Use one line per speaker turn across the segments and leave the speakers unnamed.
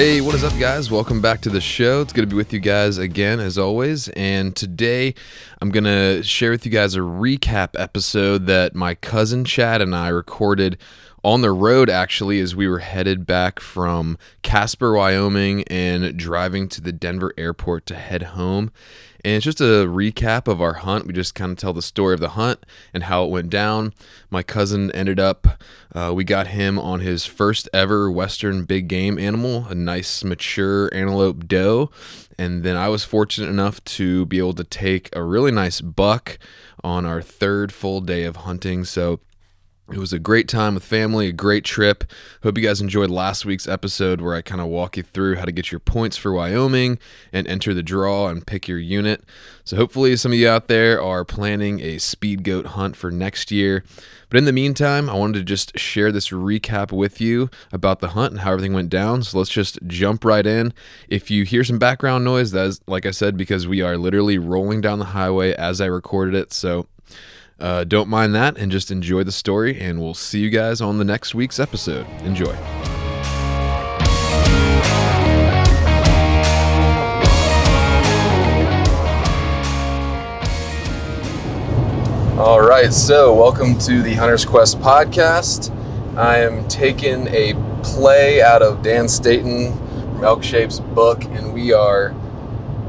Hey, what is up, guys? Welcome back to the show. It's good to be with you guys again, as always. And today, I'm going to share with you guys a recap episode that my cousin Chad and I recorded on the road, actually, as we were headed back from Casper, Wyoming, and driving to the Denver airport to head home. And it's just a recap of our hunt. We just kind of tell the story of the hunt and how it went down. My cousin ended up, we got him on his first ever Western big game animal, a nice mature antelope doe. And then I was fortunate enough to be able to take a really nice buck on our third full day of hunting. So it was a great time with family, a great trip. Hope you guys enjoyed last week's episode where I kind of walk you through how to get your points for Wyoming and enter the draw and pick your unit. So hopefully some of you out there are planning a speedgoat hunt for next year. But in the meantime, I wanted to just share this recap with you about the hunt and how everything went down. So let's just jump right in. If you hear some background noise, that is, like I said, because we are literally rolling down the highway as I recorded it. So don't mind that and just enjoy the story, and we'll see you guys on the next week's episode. Enjoy. All right, so welcome to the Hunter's Quest podcast. I am taking a play out of Dan Staton from Elk Shape's book, and we are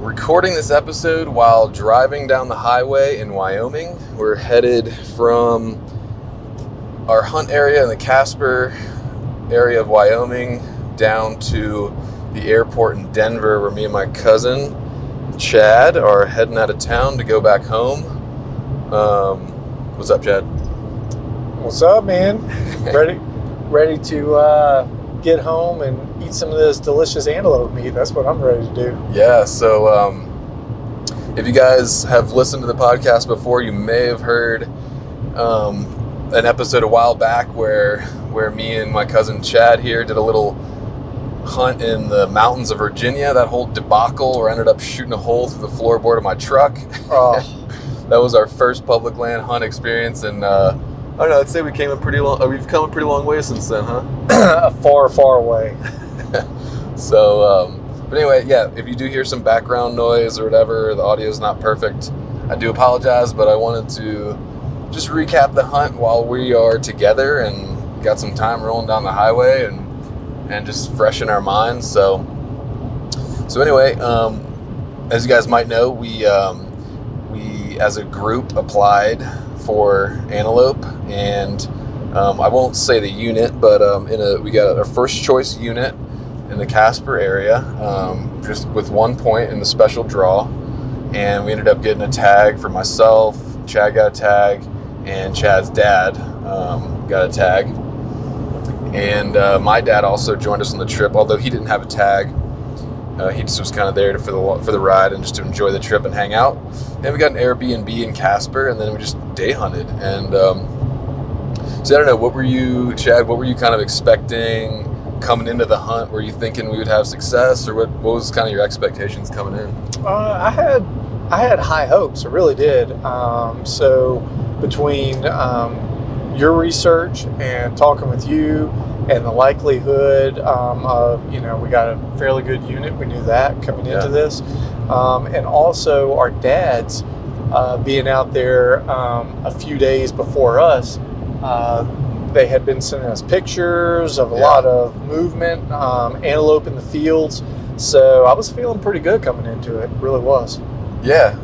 recording this episode while driving down the highway in Wyoming. We're headed from our hunt area in the Casper area of Wyoming down to the airport in Denver, where me and my cousin Chad are heading out of town to go back home. What's up, Chad?
What's up, man? ready to get home and eat some of this delicious antelope meat. That's what I'm ready to do.
Yeah, so if you guys have listened to the podcast before, you may have heard an episode a while back where me and my cousin Chad here did a little hunt in the mountains of Virginia. That whole debacle where I ended up shooting a hole through the floorboard of my truck.
Oh.
That was our first public land hunt experience, and I don't know, I'd say we've come a pretty long way since then, huh?
Far away.
So, but anyway, yeah, if you do hear some background noise or whatever, the audio is not perfect, I do apologize, but I wanted to just recap the hunt while we are together and got some time rolling down the highway and just freshen our minds. So anyway, as you guys might know, we as a group applied for antelope, and I won't say the unit, but we got our first choice unit in the Casper area, just with 1 point in the special draw, and we ended up getting a tag for myself. Chad got a tag, and Chad's dad got a tag, and my dad also joined us on the trip, although he didn't have a tag. He just was kind of there for the ride and just to enjoy the trip and hang out. And we got an Airbnb in Casper, and then we just day hunted. And so I don't know, what were you, Chad? What were you kind of expecting coming into the hunt? Were you thinking we would have success, or what was kind of your expectations coming in?
I had high hopes. I really did. So between your research and talking with you, and the likelihood of, we got a fairly good unit. We knew that coming into this. And also our dads being out there a few days before us, they had been sending us pictures of a lot of movement, antelope in the fields. So I was feeling pretty good coming into it. Really was.
Yeah.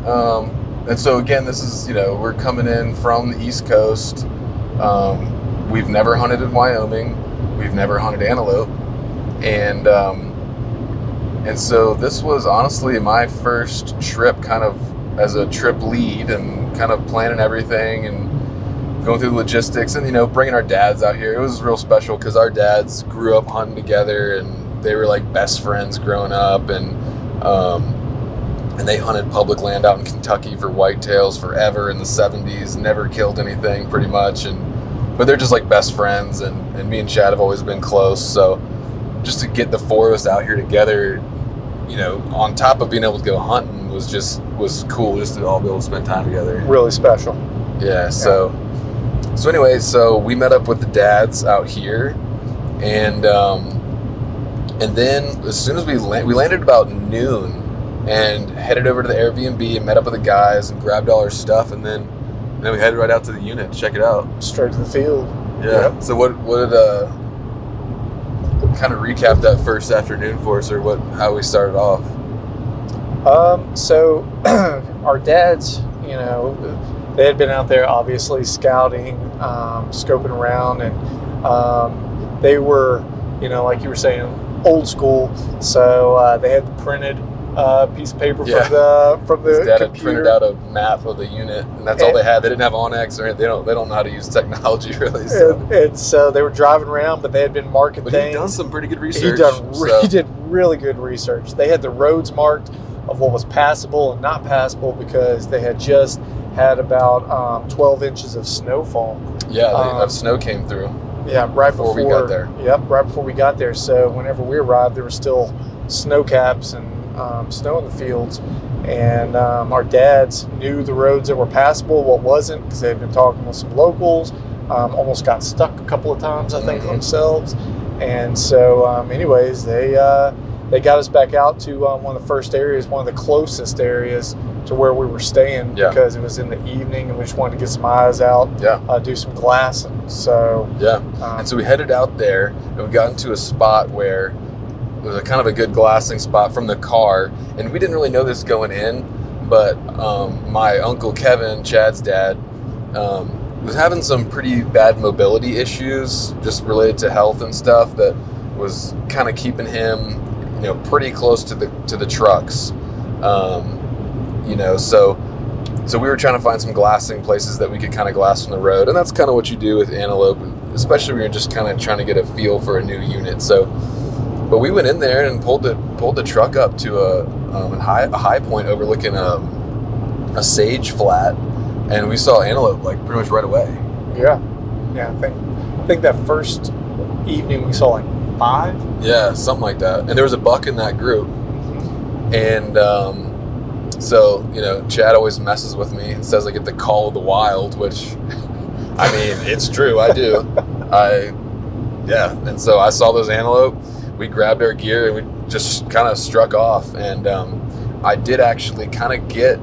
And so again, this is, we're coming in from the East Coast. We've never hunted in Wyoming. We've never hunted antelope, and so this was honestly my first trip, kind of as a trip lead, and kind of planning everything and going through the logistics, and bringing our dads out here. It was real special because our dads grew up hunting together, and they were like best friends growing up, and they hunted public land out in Kentucky for whitetails forever in the 70s, never killed anything pretty much, but they're just like best friends, and me and Chad have always been close. So just to get the four of us out here together, on top of being able to go hunting, was cool just to all be able to spend time together.
Really special.
Yeah. So anyway, so we met up with the dads out here, and And then as soon as we landed about noon and headed over to the Airbnb and met up with the guys and grabbed all our stuff, and then we headed right out to the unit to check it out.
Straight to the field.
Yeah.
Yep.
So what kind of recap that first afternoon for us, or how we started off?
So our dads, they had been out there obviously scouting, scoping around, and they were, like you were saying, old school. So they had the printed piece of paper from the
His dad
computer.
had printed out a map of the unit, and that's all they had. They didn't have Onyx, or they don't know how to use technology really. So.
And so they were driving around, but they had been marking things.
He'd done some pretty good research.
He did really good research. They had the roads marked of what was passable and not passable because they had just had about 12 inches of snowfall.
Yeah, snow came through.
Yeah, right before
we got there.
Yep, right before we got there. So whenever we arrived, there were still snow caps and snow in the fields. And our dads knew the roads that were passable, what wasn't, because they had been talking with some locals. Almost got stuck a couple of times, I think, themselves. And so, anyways, they got us back out to one of the first areas, one of the closest areas to where we were staying, because it was in the evening and we just wanted to get some eyes out, do some glassing. So
and so we headed out there and we got into a spot where it was a kind of a good glassing spot from the car, and we didn't really know this going in, but my uncle Kevin, Chad's dad, was having some pretty bad mobility issues just related to health and stuff that was kind of keeping him pretty close to the trucks, so we were trying to find some glassing places that we could kind of glass from the road, and that's kind of what you do with Antelope, especially when you're just kind of trying to get a feel for a new unit. So, but we went in there and pulled the truck up to a high point overlooking a sage flat, and we saw antelope like pretty much right away.
Yeah. I think that first evening we saw like 5.
Yeah, something like that. And there was a buck in that group. And so, Chad always messes with me and says I get the call of the wild, which, I mean, it's true. I do. And so I saw those antelope. We grabbed our gear and we just kind of struck off. And I did actually kind of get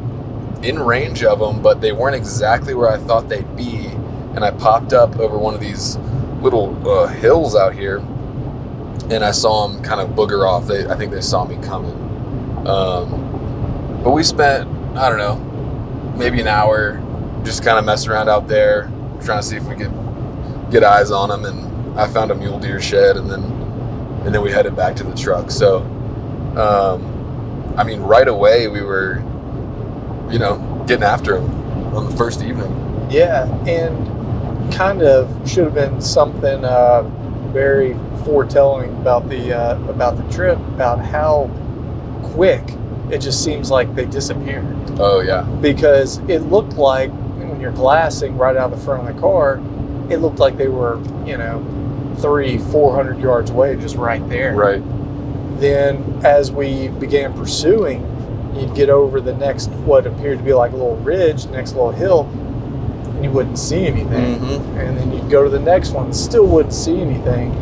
in range of them, but they weren't exactly where I thought they'd be. And I popped up over one of these little hills out here, and I saw them kind of booger off. I think they saw me coming. But we spent, I don't know, maybe an hour just kind of messing around out there, trying to see if we could get eyes on them. And I found a mule deer shed, and then we headed back to the truck. So, I mean, right away we were, getting after them on the first evening.
Yeah, and kind of should have been something very foretelling about the trip, about how quick it just seems like they disappeared.
Oh yeah,
because it looked like when you're glassing right out of the front of the car, it looked like they were 300-400 yards away, just right there.
Right.
Then as we began pursuing, you'd get over the next what appeared to be like a little ridge, next little hill, and you wouldn't see anything. And then you'd go to the next one, still wouldn't see anything.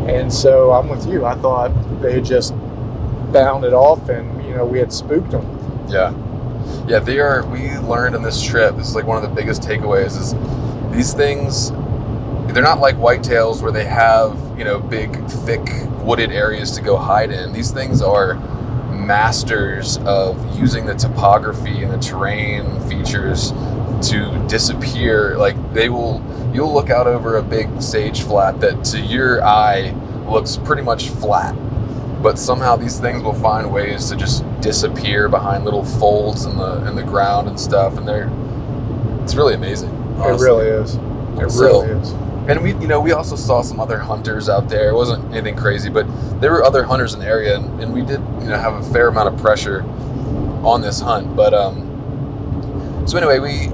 And so I'm with you. I thought they had just bounded off, and we had spooked them.
Yeah, they are. We learned on this trip, this is like one of the biggest takeaways, is these things, they're not like whitetails where they have big thick wooded areas to go hide in. These things are masters of using the topography and the terrain features to disappear. Like you'll look out over a big sage flat that to your eye looks pretty much flat, but somehow these things will find ways to just disappear behind little folds in the ground and stuff, and it's really amazing, honestly.
It really is. Really is.
And we also saw some other hunters out there. It wasn't anything crazy, but there were other hunters in the area, and we did have a fair amount of pressure on this hunt. But so anyway, we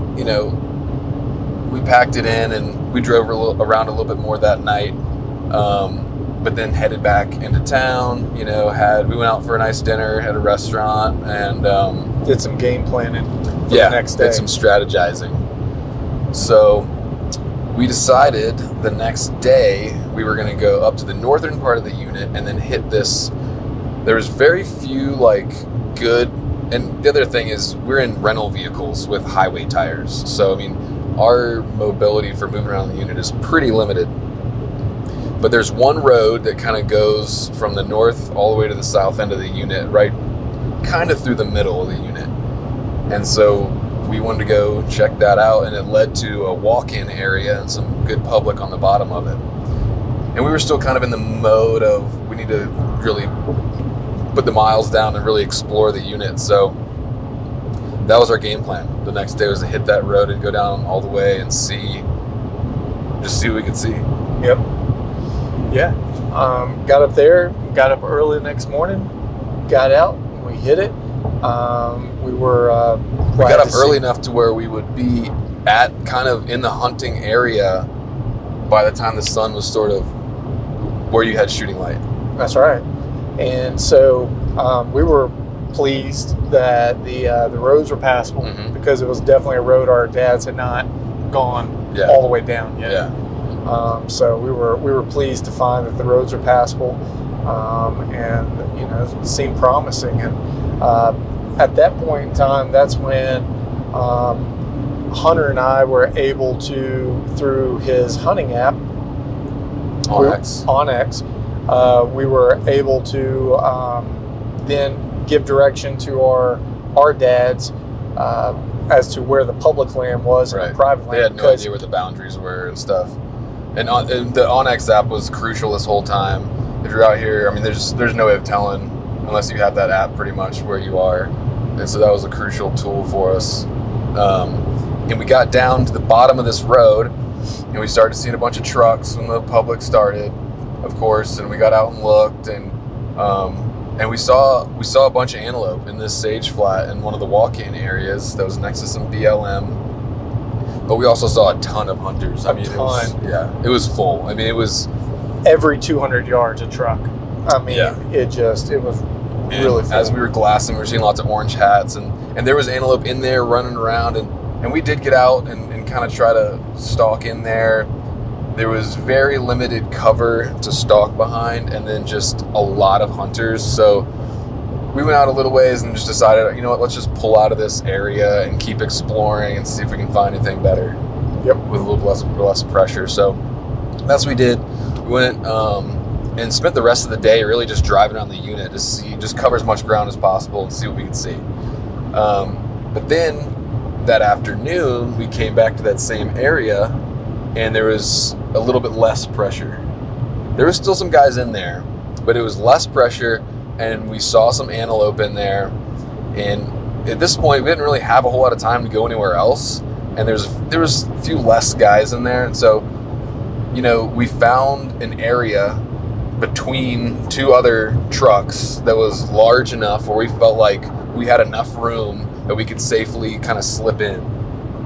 packed it in and we drove around a little bit more that night. But then headed back into town. We went out for a nice dinner at a restaurant, and
did some game planning for the next day.
Did some strategizing. So we decided the next day we were going to go up to the northern part of the unit and then hit this. There was very few good, and the other thing is we're in rental vehicles with highway tires, so I mean our mobility for moving around the unit is pretty limited. But there's one road that kind of goes from the north all the way to the south end of the unit, right kind of through the middle of the unit. And so we wanted to go check that out, and it led to a walk-in area and some good public on the bottom of it. And we were still kind of in the mode of we need to really put the miles down and really explore the unit. So that was our game plan. The next day was to hit that road and go down all the way and see what we could see.
Yep. Yeah. Got up there, got up early the next morning, got out, we hit it. We got up early enough to where we would be at kind of in the hunting area by the time the sun was sort of where you had shooting light. That's right. And so we were pleased that the roads were passable, because it was definitely a road our dads had not gone all the way down yet. Yeah. So we were pleased to find that the roads were passable, and it seemed promising. And at that point in time, that's when Hunter and I were able to, through his hunting app, Onyx, we were able to then give direction to our dads as to where the public land was and the private land. They had no idea where the boundaries were and stuff. And the Onyx app was crucial this whole time. If you're out here, I mean, there's no way of telling unless you have that app pretty much where you are. And so that was a crucial tool for us. And we got down to the bottom of this road, and we started seeing a bunch of trucks when the public started, of course. And we got out and looked, and we saw a bunch of antelope in this sage flat in one of the walk-in areas that was next to some BLM. But we also saw a ton of hunters. It was full. I mean, it was every 200 yards a truck. I mean, it was really full. As we were glassing, we were seeing lots of orange hats, and there was antelope in there running around, and we did get out and kind of try to stalk in there. There was very limited cover to stalk behind, and then just a lot of hunters. So we went out a little ways and just decided, let's just pull out of this area and keep exploring and see if we can find anything better. Yep. With a little less pressure. So that's what we did. We went and spent the rest of the day really just driving around the unit to just cover as much ground as possible and see what we could see. But then that afternoon, we came back to that same area, and there was a little bit less pressure. There was still some guys in there, but it was less pressure, and we saw some antelope in there. And at this point, we didn't really have a whole lot of time to go anywhere else, and there was a few less guys in there. And so, we found an area between two other trucks that was large enough where we felt like we had enough room that we could safely kind of slip in.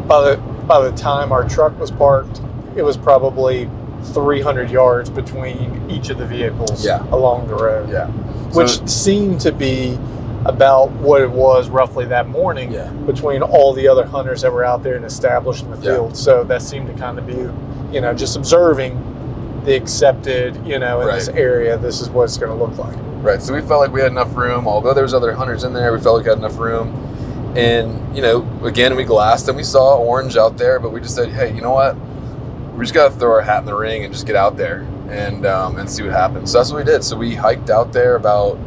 By the time our truck was parked, it was probably 300 yards between each of the vehicles along the road. Yeah. Which seemed to be about what it was roughly that morning between all the other hunters that were out there and established in the field. So that seemed to kind of be, just observing the accepted, in this area, this is what it's going to look like. Right. So we felt like we had enough room. Although there was other hunters in there, we felt like we had enough room. And, again, we glassed and we saw orange out there, but we just said, hey, you know what? We just got to throw our hat in the ring and just get out there and see what happens. So that's what we did. So we hiked out there about,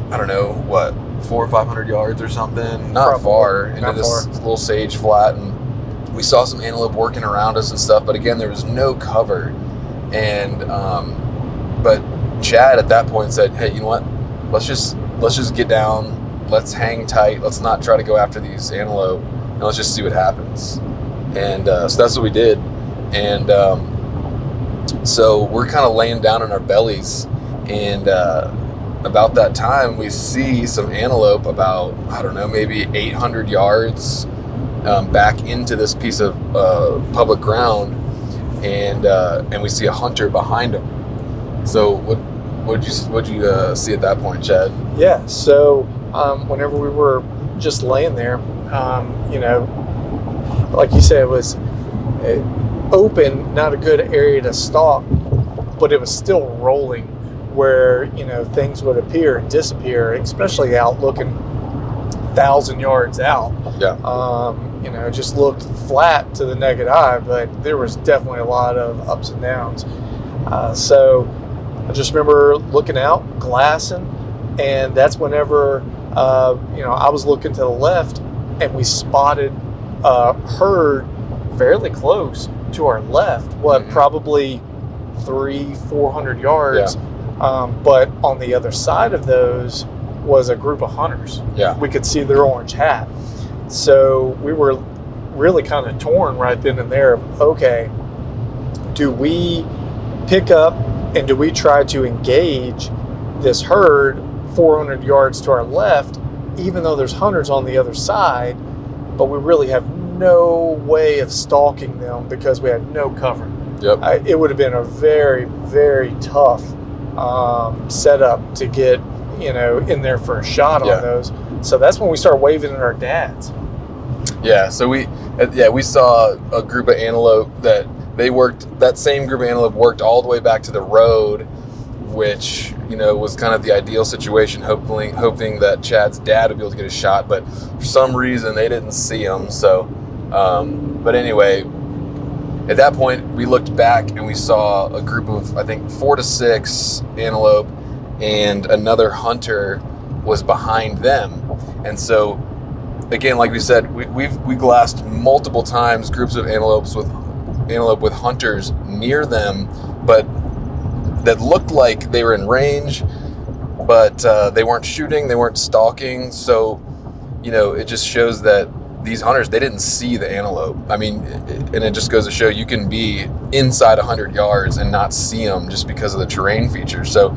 400 or 500 yards or something. Not far into this little sage flat. And we saw some antelope working around us and stuff. But again, there was no cover. And, but Chad at that point said, hey, you know what? Let's just get down. Let's hang tight. Let's not try to go after these antelope, and let's just see what happens. And so that's what we did. And so we're kind of laying down on our bellies, and about that time we see some antelope about, maybe 800 yards back into this piece of public ground, and we see a hunter behind him. So what'd you see at that point, Chad? Yeah. So whenever we were just laying there, like you said, open, not a good area to stalk, but it was still rolling where, things would appear and disappear, especially out looking 1,000 yards out.
Yeah.
It just looked flat to the naked eye, but there was definitely a lot of ups and downs. So I just remember looking out, glassing, and that's whenever, I was looking to the left, and we spotted a herd fairly close to our left, probably 300-400 yards. Yeah. But on the other side of those was a group of hunters.
Yeah.
We could see their orange hat. So we were really kind of torn right then and there. Okay, do we pick up and do we try to engage this herd 400 yards to our left, even though there's hunters on the other side, but we really have no way of stalking them because we had no cover?
Yep.
It would have been a very, very tough setup to get, in there for a shot on those. So that's when we started waving at our dads.
Yeah. So we saw a group of antelope that same group of antelope worked all the way back to the road, which, was kind of the ideal situation, hoping that Chad's dad would be able to get a shot, but for some reason they didn't see him. So, but anyway, at that point we looked back and we saw a group of, I think, 4 to 6 antelope, and another hunter was behind them. And so, again, like we said, we glassed multiple times groups of antelope with hunters near them, but that looked like they were in range, but they weren't shooting, they weren't stalking. So, it just shows that these hunters, they didn't see the antelope. I mean, and it just goes to show you can be inside 100 yards and not see them just because of the terrain features. So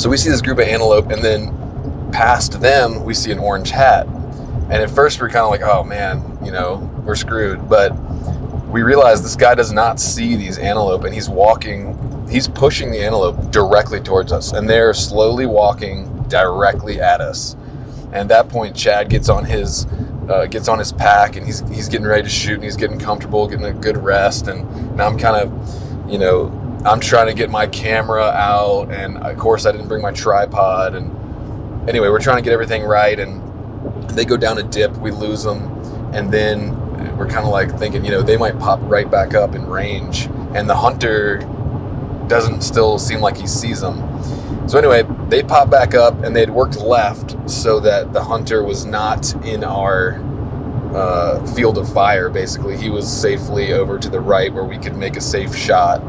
we see this group of antelope, and then past them, we see an orange hat. And at first we're kind of like, oh man, we're screwed. But we realize this guy does not see these antelope, and he's pushing the antelope directly towards us, and they're slowly walking directly at us. And at that point, Chad gets on his pack, and he's getting ready to shoot, and he's getting comfortable, getting a good rest. And now I'm kind of, I'm trying to get my camera out, and of course I didn't bring my tripod. And anyway, we're trying to get everything right, and they go down a dip, we lose them, and then we're kind of like thinking, they might pop right back up in range, and the hunter doesn't still seem like he sees them. So anyway, they pop back up, and they'd worked left so that the hunter was not in our field of fire. Basically, he was safely over to the right where we could make a safe shot.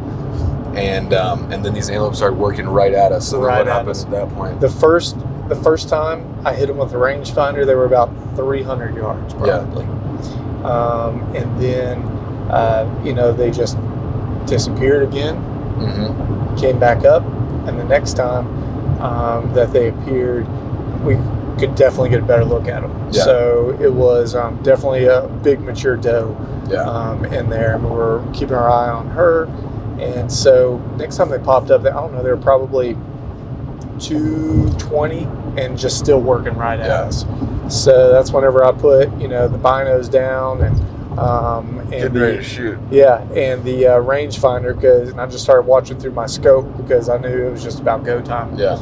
And then these antelope started working right at us. So
right
what happened at that point?
The first time I hit them with a rangefinder, they were about 300 yards probably. Yeah. And then, they just disappeared again. Mm-hmm. Came back up, and the next time that they appeared, we could definitely get a better look at them. Yeah. So it was definitely a big mature doe in there, and we were keeping our eye on her. And so next time they popped up, I don't know, they were probably 220 and just still working right at us. So that's whenever I put, the binos down and
getting ready to shoot.
Yeah, and the rangefinder, and I just started watching through my scope because I knew it was just about go time.
Yeah.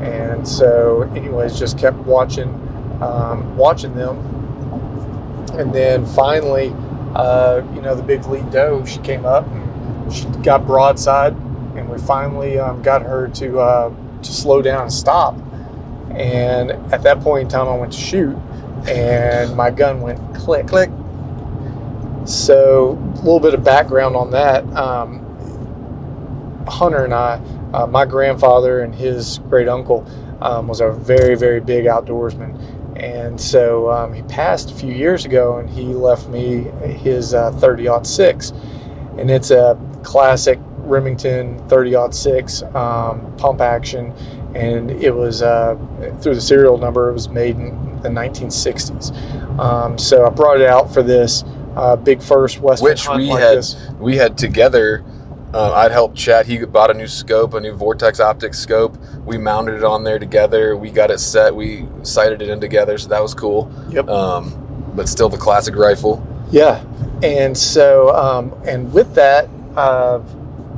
And so, anyways, just kept watching them, and then finally, the big lead doe, she came up and she got broadside, and we finally got her to slow down and stop. And at that point in time, I went to shoot, and my gun went click, click. So a little bit of background on that. Hunter and I, my grandfather and his great uncle was a very, very big outdoorsman. And so he passed a few years ago, and he left me his 30-06. And it's a classic Remington 30-06 pump action. And it was, through the serial number, it was made in the 1960s. So I brought it out for this big first Western hunt like this.
We had together, I'd helped Chad. He bought a new scope, a new Vortex Optics scope. We mounted it on there together. We got it set. We sighted it in together, so that was cool.
Yep.
But still the classic rifle.
Yeah, and so and with that,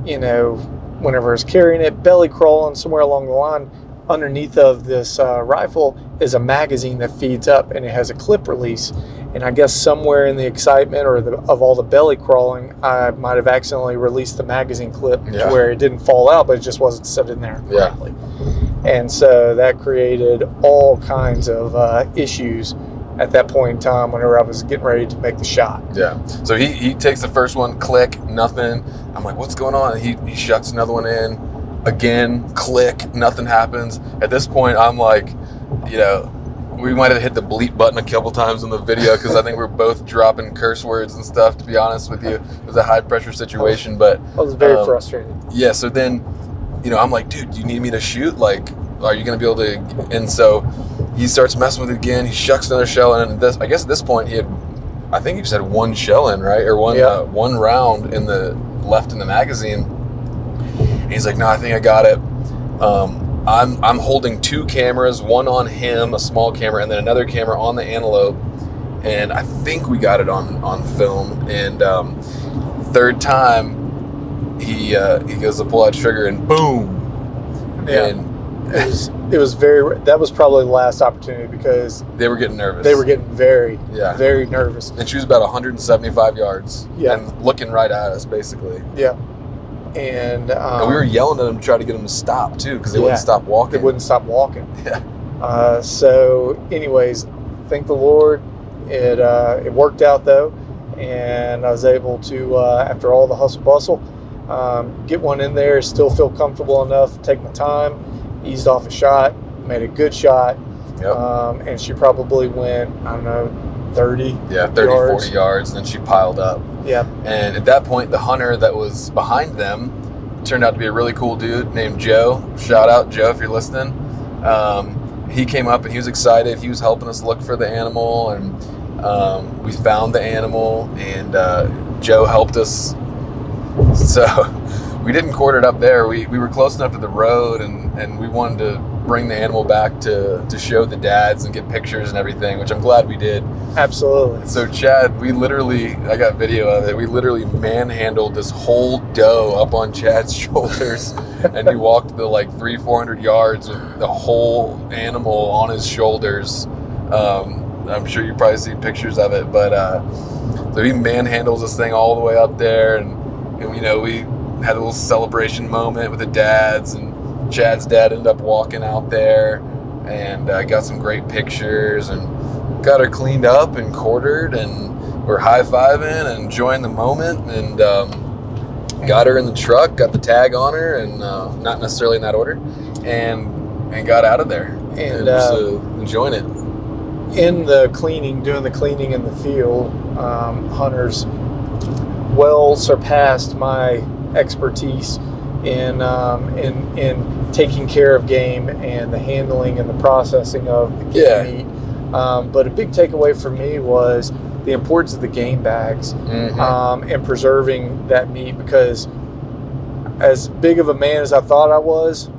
you know, whenever I was carrying it, belly crawling somewhere along the line, underneath of this rifle is a magazine that feeds up, and it has a clip release. And I guess somewhere in the excitement of all the belly crawling, I might have accidentally released the magazine clip to where it didn't fall out, but it just wasn't set in there correctly. And so that created all kinds of issues at that point in time whenever I was getting ready to make the shot.
Yeah. So he takes the first one, click, nothing. I'm like, what's going on? He shuts another one in. Again, click, nothing happens. At this point, I'm like, you know, we might have hit the bleep button a couple times in the video because I think we're both dropping curse words and stuff, to be honest with you. It was a high-pressure situation, but...
I was very frustrated.
Yeah, so then, you know, I'm like, dude, do you need me to shoot? Like, are you going to be able to... And so he starts messing with it again. He shucks another shell in. And I guess at this point, I think he just had one shell in, right? Or one round left in the magazine. And he's like, no, I think I got it. I'm holding two cameras, one on him, a small camera, and then another camera on the Antelope. And I think we got it on film. And third time, he goes to pull out trigger, and boom.
Yeah.
And
it was that was probably the last opportunity because
they were getting nervous.
They were getting very nervous.
And she was about 175 yards.
Yeah.
And looking right at us, basically.
Yeah. And
we were yelling at them to try to get them to stop too, because they wouldn't stop walking.
They wouldn't stop walking.
Yeah.
So, anyways, thank the Lord, it worked out though, and I was able to, after all the hustle bustle, get one in there. Still feel comfortable enough to take my time. Eased off a shot, made a good shot.
Yep.
And she probably went, I don't know, 30
yards. 40 yards, and then she piled up.
Yeah.
And at that point, the hunter that was behind them turned out to be a really cool dude named Joe. Shout out, Joe, if you're listening. He came up and he was excited. He was helping us look for the animal, and we found the animal, and Joe helped us. So we didn't quarter it up there. We were close enough to the road, and we wanted to bring the animal back to show the dads and get pictures and everything, which I'm glad we did.
Absolutely.
So Chad, I got video of it, we literally manhandled this whole doe up on Chad's shoulders, and he walked the 300-400 yards with the whole animal on his shoulders. I'm sure you probably see pictures of it, but so he manhandles this thing all the way up there, and you know, we had a little celebration moment with the dads, and Chad's dad ended up walking out there, and got some great pictures, and got her cleaned up and quartered, and we're high-fiving and enjoying the moment, and got her in the truck, got the tag on her, and not necessarily in that order, and got out of there, and enjoying it.
In the cleaning, doing the cleaning in the field, hunters well surpassed my expertise in taking care of game and the handling and the processing of the game meat. But a big takeaway for me was the importance of the game bags, and preserving that meat, because as big of a man as I thought I was,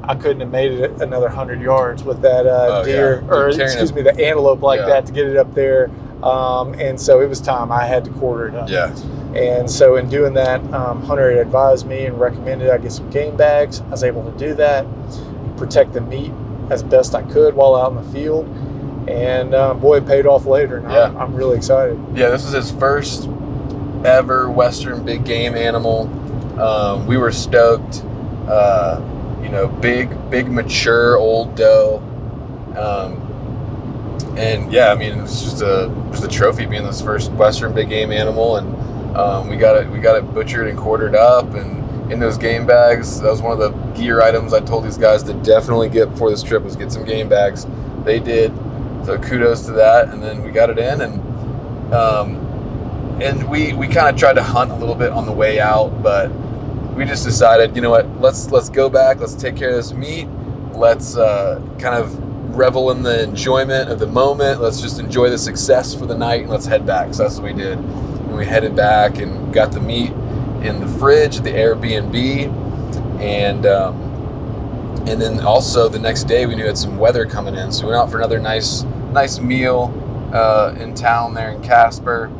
I couldn't have made it another 100 yards with that deer, or excuse me, the antelope that to get it up there. And so it was time. I had to quarter it up.
Yeah.
And so in doing that, Hunter had advised me and recommended I get some game bags. I was able to do that, protect the meat as best I could while out in the field. And boy, it paid off later. And I'm really excited.
Yeah, this was his first ever Western big game animal. We were stoked. You know, big mature old doe. And yeah, I mean, it's just a trophy being this first Western big game animal, and we got it butchered and quartered up, and in those game bags. That was one of the gear items I told these guys to definitely get before this trip, was get some game bags. They did, so kudos to that. And then we got it in, and we kind of tried to hunt a little bit on the way out, but we just decided, you know what, let's go back, let's take care of this meat, let's kind of revel in the enjoyment of the moment, let's just enjoy the success for the night, and let's head back. So that's what we did. And we headed back and got the meat in the fridge at the Airbnb, and then also the next day we knew we had some weather coming in, so we went out for another nice meal in town there in Casper,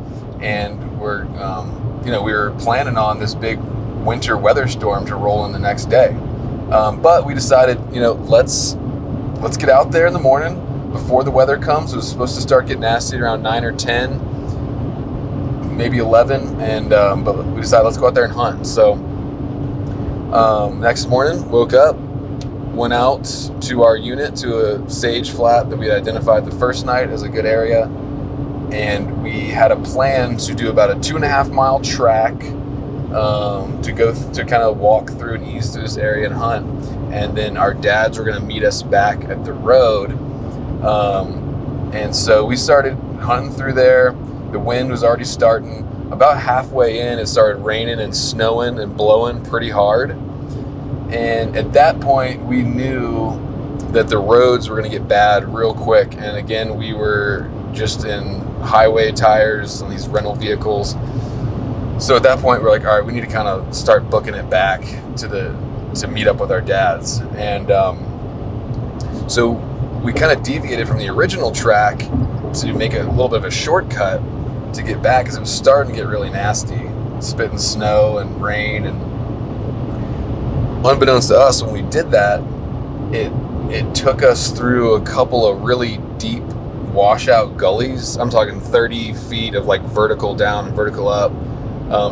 and we were planning on this big winter weather storm to roll in the next day. But we decided, let's get out there in the morning before the weather comes. It was supposed to start getting nasty around 9 or 10, maybe 11, but we decided let's go out there and hunt. So next morning, woke up, went out to our unit to a sage flat that we had identified the first night as a good area, and we had a plan to do about a 2.5 mile track to go to kind of walk through and ease through this area and hunt. And then our dads were going to meet us back at the road. And so we started hunting through there. The wind was already starting. About halfway in, it started raining and snowing and blowing pretty hard. And at that point, we knew that the roads were going to get bad real quick. And again, we were just in highway tires on these rental vehicles. So at that point, we're like, all right, we need to kind of start booking it back to meet up with our dads. And so we kind of deviated from the original track to make a little bit of a shortcut to get back, because it was starting to get really nasty, spitting snow and rain. And unbeknownst to us, when we did that, it took us through a couple of really deep washout gullies. I'm talking 30 feet of like vertical down and vertical up,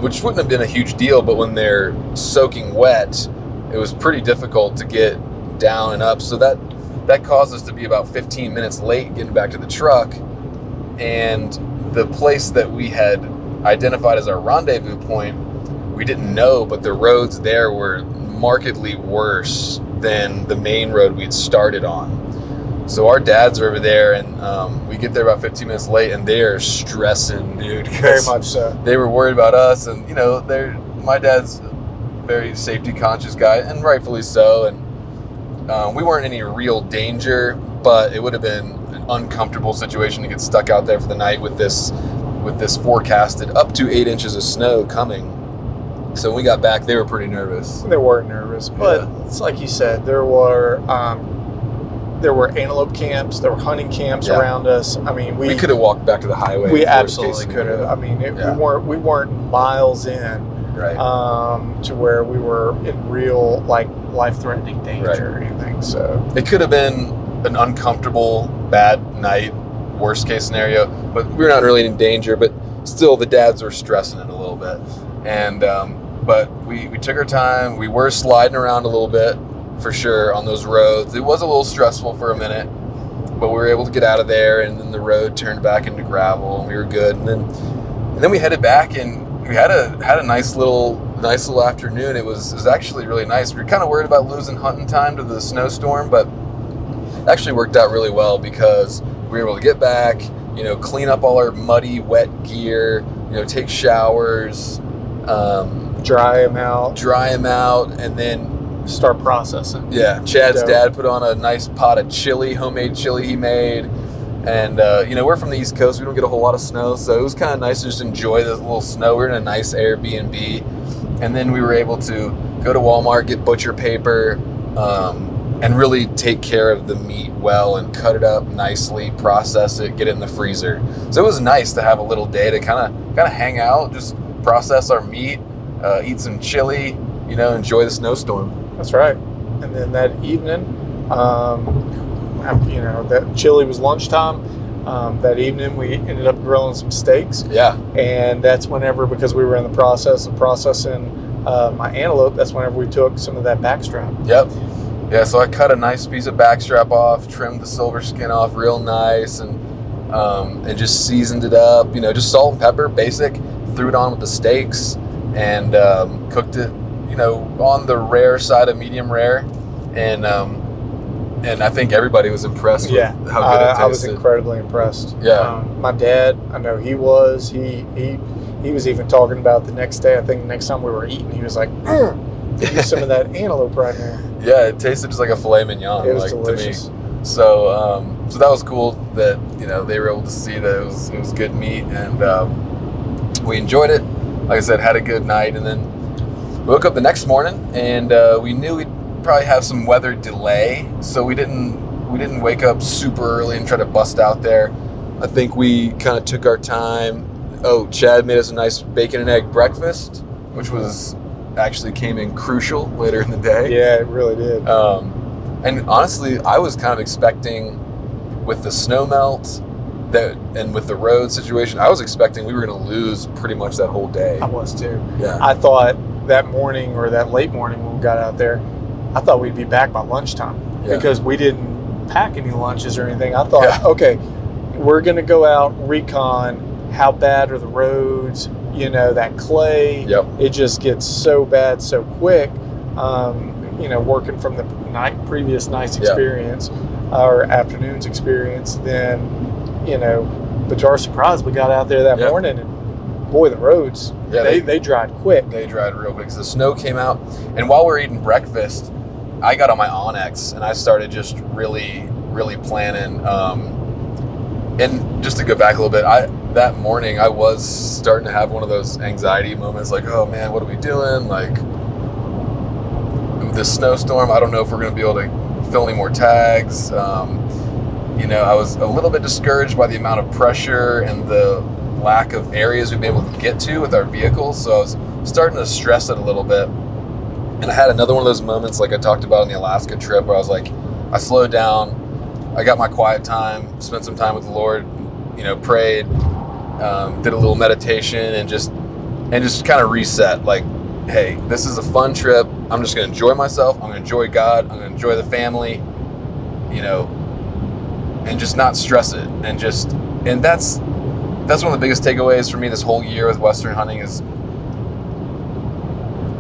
which wouldn't have been a huge deal, but when they're soaking wet, it was pretty difficult to get down and up. So that caused us to be about 15 minutes late getting back to the truck. And the place that we had identified as our rendezvous point, we didn't know, but the roads there were markedly worse than the main road we'd started on. So our dads are over there, and we get there about 15 minutes late, and they are stressing, dude.
Very much so.
They were worried about us, and my dad's a very safety conscious guy, and rightfully so. And we weren't in any real danger, but it would have been an uncomfortable situation to get stuck out there for the night with this forecasted up to 8 inches of snow coming. So when we got back, they were pretty nervous.
They were nervous, but It's like you said, there were antelope camps, there were hunting camps around us. I mean, we
could have walked back to the highway.
We absolutely could have. I mean, we weren't miles in,
right,
to where we were in real life-threatening danger or anything. So
it could have been an uncomfortable, bad night, worst case scenario, but we're not really in danger. But still, the dads were stressing it a little bit, and but we took our time. We were sliding around a little bit, for sure, on those roads. It was a little stressful for a minute, but we were able to get out of there, and then the road turned back into gravel, and we were good. And then we headed back, and we had a nice little afternoon. It was actually really nice. We were kind of worried about losing hunting time to the snowstorm, but it actually worked out really well, because we were able to get back, clean up all our muddy, wet gear, take showers,
dry them out,
and then
start processing.
Yeah, Chad's dad put on a nice pot of chili, homemade chili he made. And, we're from the East Coast. We don't get a whole lot of snow, so it was kind of nice to just enjoy this little snow. We were in a nice Airbnb. And then we were able to go to Walmart, get butcher paper, and really take care of the meat well and cut it up nicely, process it, get it in the freezer. So it was nice to have a little day to kind of hang out, just process our meat, eat some chili, enjoy the snowstorm.
That's right. And then that evening, that chili was lunchtime. That evening, we ended up grilling some steaks.
Yeah.
And that's whenever, because we were in the process of processing my antelope, that's whenever we took some of that backstrap.
Yep. Yeah, so I cut a nice piece of backstrap off, trimmed the silver skin off real nice, and just seasoned it up, just salt and pepper, basic. Threw it on with the steaks, and cooked it, on the rare side of medium rare, and I think everybody was impressed with how good it tasted.
I was incredibly impressed.
Yeah.
My dad, I know he was. He was even talking about the next day. I think the next time we were eating, he was like, "Give me some of that antelope right now."
Yeah, it tasted just like a filet mignon.
It was delicious.
To me. So that was cool that they were able to see that it was good meat, and we enjoyed it. Like I said, had a good night, and then we woke up the next morning, and we knew we'd probably have some weather delay, so we didn't wake up super early and try to bust out there. I think we kind of took our time, Chad made us a nice bacon and egg breakfast, which was actually came in crucial later in the day.
Yeah, it really did.
And honestly, I was kind of expecting, with the snow melt and with the road situation, I was expecting we were going to lose pretty much that whole day.
I was too.
Yeah.
I thought that morning or that late morning when we got out there, I thought we'd be back by lunchtime because we didn't pack any lunches or anything. I thought, okay, we're going to go out, recon, how bad are the roads, that clay.
Yep.
It just gets so bad so quick. Working from the previous night's experience or afternoon's experience, then, but to our surprise, we got out there that morning and boy, the roads, they dried quick.
They dried real quick. So the snow came out, and while we're eating breakfast, I got on my Onyx and I started just really, really planning. And just to go back a little bit, that morning I was starting to have one of those anxiety moments, like, oh man, what are we doing? Like, this snowstorm, I don't know if we're going to be able to fill any more tags. I was a little bit discouraged by the amount of pressure and the lack of areas we'd be able to get to with our vehicles. So I was starting to stress it a little bit. And I had another one of those moments like I talked about on the Alaska trip where I was like, I slowed down, I got my quiet time, spent some time with the Lord, prayed, did a little meditation and just kind of reset. Like, hey, this is a fun trip. I'm just going to enjoy myself. I'm going to enjoy God. I'm going to enjoy the family, and just not stress it. And that's one of the biggest takeaways for me this whole year with Western hunting is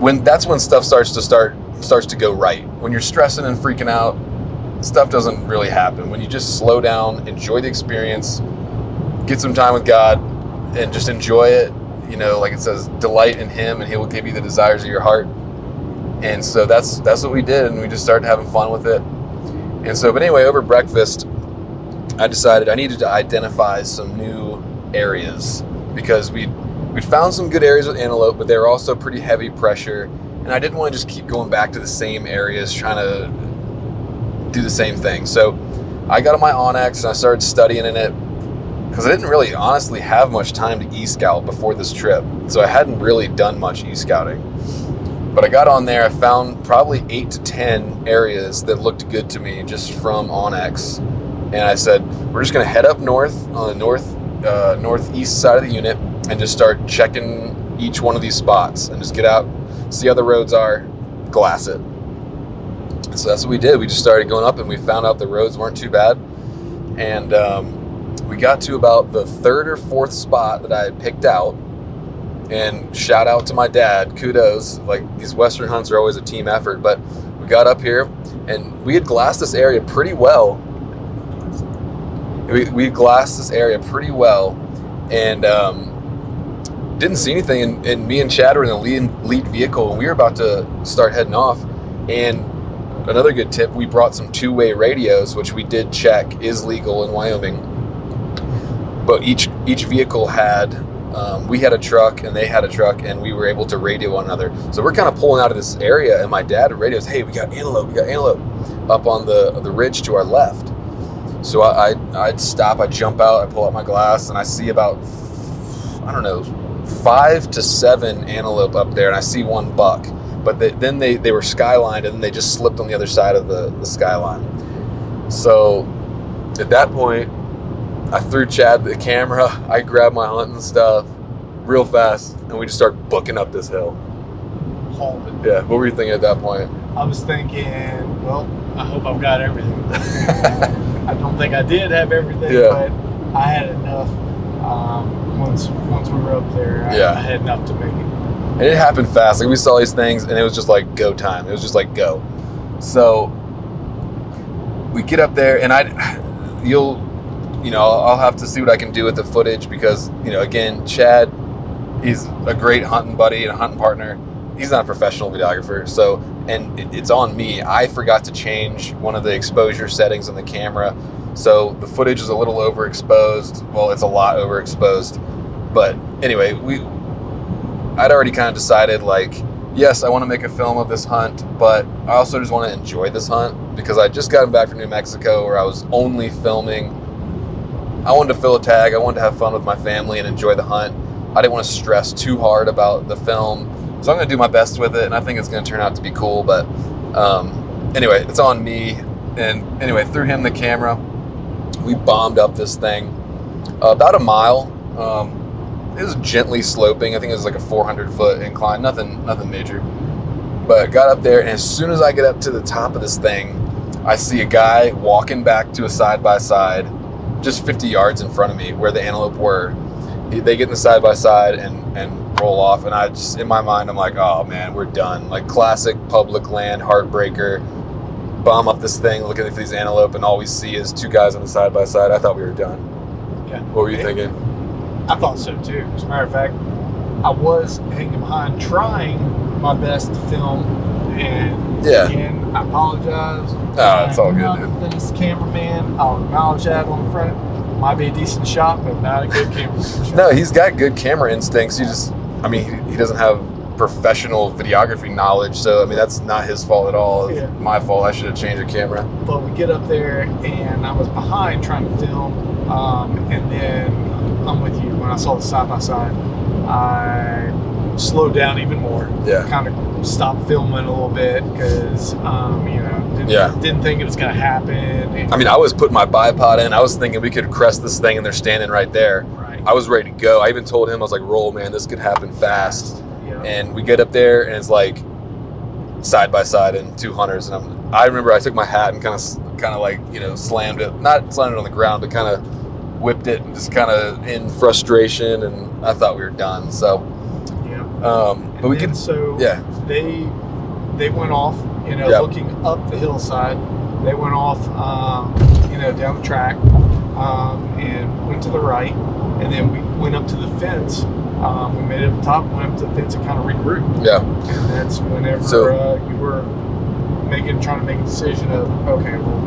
when stuff starts to go right. When you're stressing and freaking out, stuff doesn't really happen. When you just slow down, enjoy the experience, get some time with God, and just enjoy it, like it says, delight in Him, and He will give you the desires of your heart. And so that's what we did, and we just started having fun with it. And so, but anyway, over breakfast, I decided I needed to identify some new areas because we'd found some good areas with antelope, but they were also pretty heavy pressure, and I didn't want to just keep going back to the same areas trying to do the same thing. So I got on my Onyx and I started studying in it because I didn't really honestly have much time to e-scout before this trip. So I hadn't really done much e-scouting. But I got on there, I found probably 8 to 10 areas that looked good to me just from Onyx. And I said, we're just going to head up north on the northeast side of the unit and just start checking each one of these spots and just get out, see how the roads are, glass it. So that's what we did. We just started going up and we found out the roads weren't too bad. And we got to about the third or fourth spot that I had picked out. And shout out to my dad, kudos. Like, these Western hunts are always a team effort. But we got up here and we had glassed this area pretty well. We glassed this area pretty well and didn't see anything. And me and Chad were in the lead vehicle and we were about to start heading off. And another good tip, we brought some two-way radios, which we did check is legal in Wyoming. But each vehicle had, we had a truck and they had a truck, and we were able to radio one another. So we're kind of pulling out of this area, and my dad radios, hey, we got antelope up on the ridge to our left. So I'd stop, I'd jump out, I pull out my glass, and I see about, 5 to 7 antelope up there, and I see one buck. But then they were skylined, and then they just slipped on the other side of the skyline. So at that point, I threw Chad the camera, I grabbed my hunting stuff real fast, and we just started booking up this hill.
Hauled it.
Yeah, what were you thinking at that point?
I was thinking, well, I hope I've got everything. I don't think I did have everything, but I had enough. Once we were up there, I had enough to make it.
And it happened fast. Like, we saw these things, and it was just like go time. It was just like go. So we get up there, and I'll have to see what I can do with the footage because, again, Chad, he's a great hunting buddy and a hunting partner. He's not a professional videographer, so, and it's on me. I forgot to change one of the exposure settings on the camera, so the footage is a little overexposed. Well, it's a lot overexposed. But anyway, I'd already kind of decided, like, yes, I want to make a film of this hunt, but I also just want to enjoy this hunt because I just gotten back from New Mexico where I was only filming. I wanted to fill a tag. I wanted to have fun with my family and enjoy the hunt. I didn't want to stress too hard about the film, so I'm going to do my best with it, and I think it's going to turn out to be cool. But anyway, it's on me. And anyway, threw him the camera. We bombed up this thing about a mile. It was gently sloping. I think it was like a 400-foot incline. Nothing major. But got up there, and as soon as I get up to the top of this thing, I see a guy walking back to a side-by-side just 50 yards in front of me where the antelope were. They get in the side-by-side and roll off, and I just, in my mind, I'm like, oh man, we're done. Like classic public land heartbreaker. Bomb up this thing looking for these antelope, and all we see is two guys on the side-by-side. I thought we were done.
Yeah.
What were you thinking?
I thought so too. As a matter of fact, I was hanging behind trying my best to film, and again, I apologize.
It's all good, dude.
This cameraman, I'll acknowledge that on the front. Might be a decent shot, but not a good cameraman.
No, he's got good camera instincts. He doesn't have professional videography knowledge, so I mean that's not his fault at all. It's my fault. I should have changed the camera. But
we get up there, and I was behind trying to film, and then I'm with you. When I saw the side-by-side, I slowed down even more.
Yeah.
Kind of stopped filming a little bit because, didn't think it was going to happen. And,
I mean, I was putting my bipod in. I was thinking we could crest this thing, and they're standing right there.
Right.
I was ready to go. I even told him, I was like, roll, man, this could happen fast.
Yeah.
And we get up there, and it's like side-by-side and two hunters. And I remember I took my hat and kind of like, slammed it. Not slammed it on the ground, but kind of whipped it just kind of in frustration, and I thought we were done. So but we could.
So they went off, looking up the hillside. They went off, down the track, and went to the right, and then we went up to the fence. We made it up top, went up to the fence, and kind of regrouped.
Yeah,
and that's whenever you were trying to make a decision of, okay, well,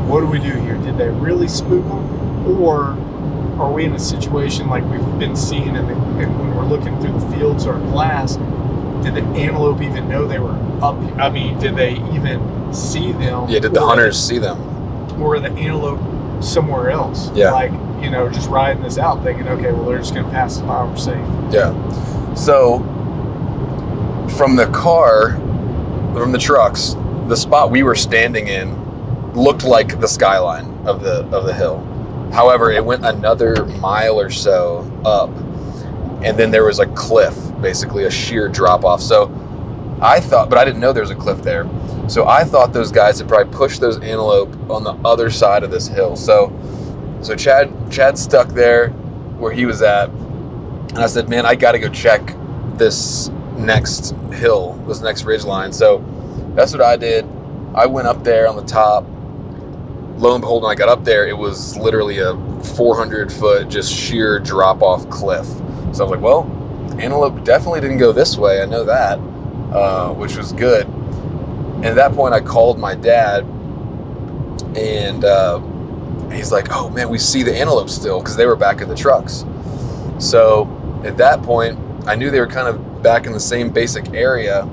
what do we do here? Did they really spook them, or are we in a situation like we've been seeing, and when we're looking through the fields or glass, did the antelope even know they were up? I mean, did they even see them?
Yeah, did the hunters see them?
Or the antelope somewhere else?
Yeah.
Like, just riding this out thinking, okay, well, they're just going to pass us by, we're safe.
Yeah. So, from the trucks, the spot we were standing in looked like the skyline of the hill. However, it went another mile or so up, and then there was a cliff, basically a sheer drop-off. So I thought, but I didn't know there was a cliff there. So I thought those guys had probably pushed those antelope on the other side of this hill. So Chad stuck there where he was at, and I said, man, I got to go check this next hill, this next ridge line. So that's what I did. I went up there on the top. Lo and behold, when I got up there, it was literally a 400-foot just sheer drop-off cliff. So I was like, well, antelope definitely didn't go this way. I know that, which was good. And at that point, I called my dad, and he's like, oh, man, we see the antelope still, because they were back in the trucks. So at that point, I knew they were kind of back in the same basic area,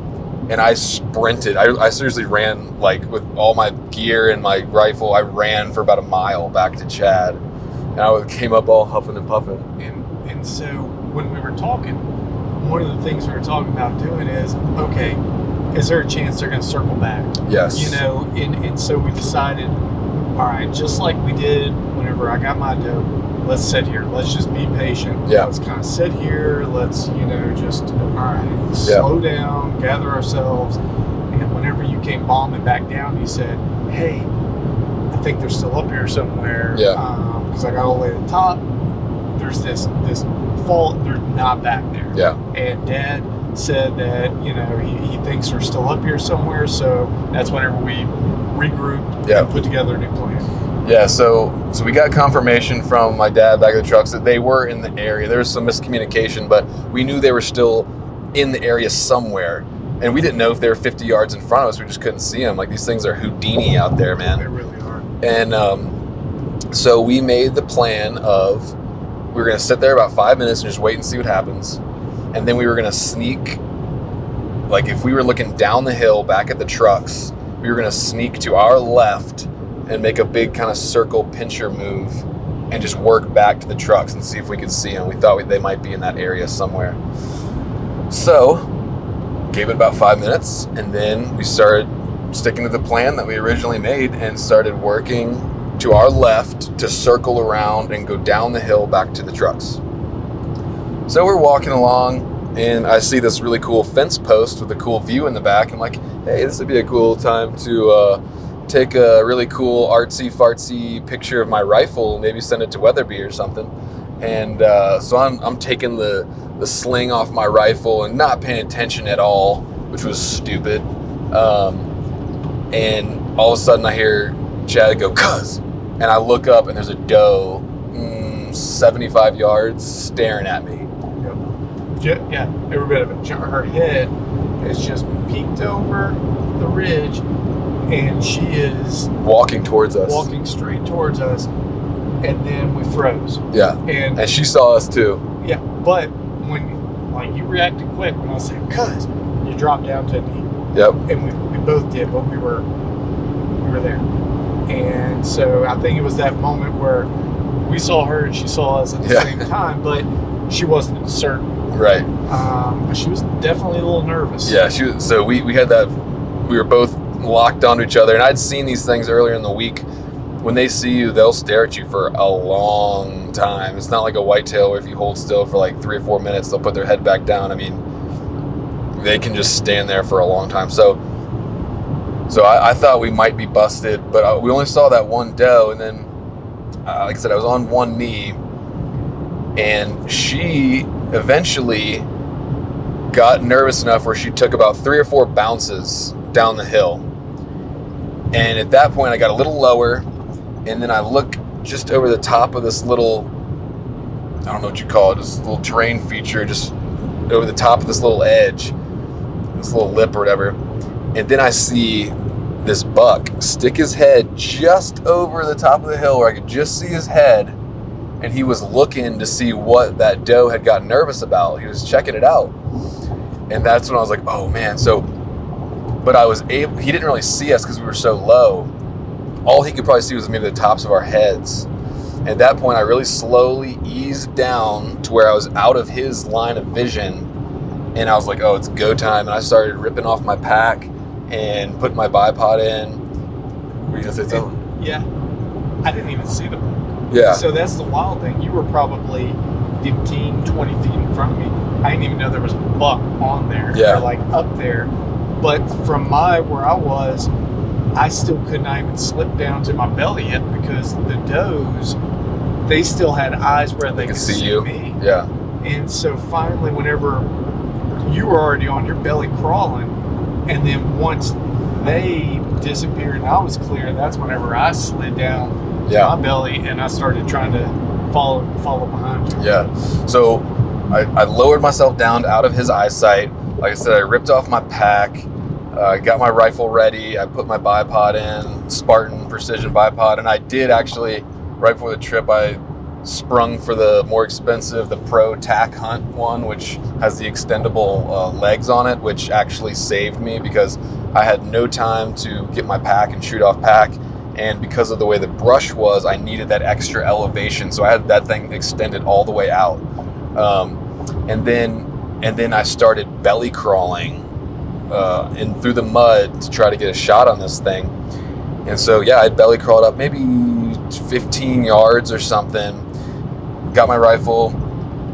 and I sprinted. I seriously ran, like, with all my gear and my rifle. I ran for about a mile back to Chad, and I came up all huffing and puffing.
And so when we were talking, one of the things we were talking about doing is, okay, is there a chance they're going to circle back?
Yes.
And so we decided, all right, just like we did whenever I got my doe, let's sit here. Let's just be patient.
Yeah.
Let's kind of sit here. Let's, just, all right, slow down, gather ourselves. And whenever you came bombing back down, you said, hey, I think they're still up here somewhere.
Yeah.
Because I got all the way to the top. There's this fault. They're not back there.
Yeah.
And Dad said that, he thinks they're still up here somewhere. So that's whenever we regrouped and put together a new plan.
Yeah, so we got confirmation from my dad back at the trucks that they were in the area. There was some miscommunication, but we knew they were still in the area somewhere. And we didn't know if they were 50 yards in front of us. We just couldn't see them. Like, these things are Houdini out there, man.
They really are.
And so we made the plan of, we were going to sit there about 5 minutes and just wait and see what happens. And then we were going to sneak, like if we were looking down the hill back at the trucks, we were going to sneak to our left and make a big kind of circle pincher move and just work back to the trucks and see if we could see them. We thought they might be in that area somewhere. So, gave it about 5 minutes, and then we started sticking to the plan that we originally made and started working to our left to circle around and go down the hill back to the trucks. So we're walking along, and I see this really cool fence post with a cool view in the back. I'm like, hey, this would be a cool time to take a really cool artsy-fartsy picture of my rifle, maybe send it to Weatherby or something. And so I'm taking the sling off my rifle and not paying attention at all, which was stupid. And all of a sudden I hear Chad go, "Cuz!" And I look up and there's a doe 75 yards staring at me.
Yeah, every bit of it. Her head is just peeked over the ridge, and she is
walking towards us.
Walking straight towards us, and then we froze.
Yeah, and she saw us too.
Yeah, but when you reacted quick when I said "cuz," you dropped down to a knee.
Yep.
And we both did, but we were there. And so I think it was that moment where we saw her and she saw us at the same time, but she wasn't certain.
Right.
But she was definitely a little nervous.
Yeah, so we had that, we were both locked onto each other, and I'd seen these things earlier in the week. When they see you, they'll stare at you for a long time. It's not like a whitetail where if you hold still for like 3 or 4 minutes, they'll put their head back down. I mean, they can just stand there for a long time. So I thought we might be busted, but we only saw that one doe, and then, like I said, I was on one knee, and she eventually got nervous enough where she took about 3 or 4 bounces down the hill. And at that point, I got a little lower, and then I look just over the top of this little, I don't know what you call it, this little terrain feature, just over the top of this little edge, this little lip or whatever. And then I see this buck stick his head just over the top of the hill where I could just see his head, and he was looking to see what that doe had gotten nervous about. He was checking it out. And that's when I was like, oh man. So, but he didn't really see us because we were so low. All he could probably see was maybe the tops of our heads. At that point, I really slowly eased down to where I was out of his line of vision. And I was like, oh, it's go time. And I started ripping off my pack and putting my bipod in. Were you going to say something?
Yeah. I didn't even see the buck.
Yeah.
So that's the wild thing. You were probably 15, 20 feet in front of me. I didn't even know there was a buck on there.
Yeah.
Or like up there. But from where I was, I still could not even slip down to my belly yet because the does, they still had eyes where they could see you. Me.
Yeah.
And so finally, whenever you were already on your belly crawling, and then once they disappeared and I was clear, that's whenever I slid down to my belly and I started trying to follow behind you.
Yeah. So I lowered myself down out of his eyesight. Like I said, I ripped off my pack, got my rifle ready. I put my bipod in, Spartan precision bipod, and I did actually, right before the trip, I sprung for the more expensive, the Pro Tack Hunt one, which has the extendable legs on it, which actually saved me because I had no time to get my pack and shoot off pack. And because of the way the brush was, I needed that extra elevation. So I had that thing extended all the way out. And then I started belly crawling in through the mud to try to get a shot on this thing. And so, yeah, I belly crawled up maybe 15 yards or something, got my rifle,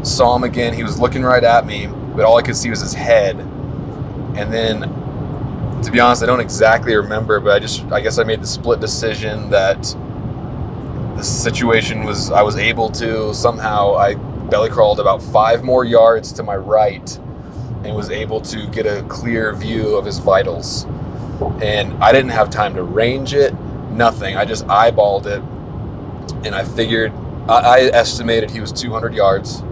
saw him again. He was looking right at me, but all I could see was his head. And then, to be honest, I don't exactly remember, but I guess I made the split decision that the situation was, I was able to, somehow I belly crawled about 5 more yards to my right and was able to get a clear view of his vitals. And I didn't have time to range it, nothing. I just eyeballed it, and I figured, I estimated he was 200 yards.